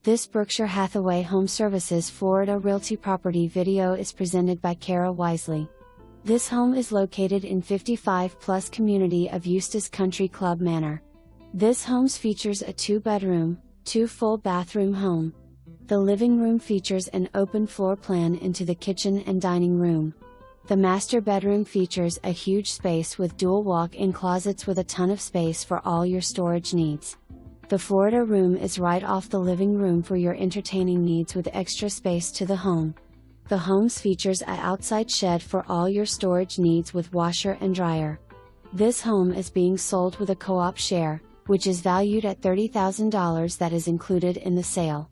This Berkshire Hathaway HomeServices Florida Realty property video is presented by Kara Wisely. This home is located in 55-plus community of Eustis Country Club Manor. This home features a 2-bedroom, 2 full bathroom home. The living room features an open floor plan into the kitchen and dining room. The master bedroom features a huge space with dual walk-in closets with a ton of space for all your storage needs. The Florida room is right off the living room for your entertaining needs with extra space to the home. The home features an outside shed for all your storage needs with washer and dryer. This home is being sold with a co-op share, which is valued at $30,000 that is included in the sale.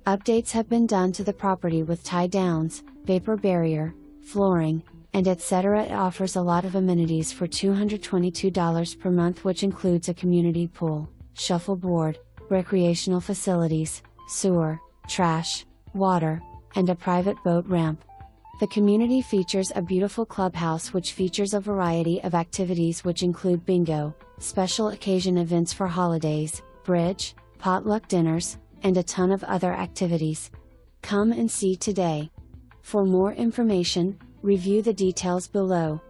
Updates have been done to the property with tie downs, vapor barrier, flooring, and etc. It offers a lot of amenities for $222 per month, which includes a community pool, shuffleboard, recreational facilities, sewer, trash, water, and a private boat ramp. The community features a beautiful clubhouse which features a variety of activities which include bingo, special occasion events for holidays, bridge, potluck dinners, and a ton of other activities. Come and see today. For more information, review the details below.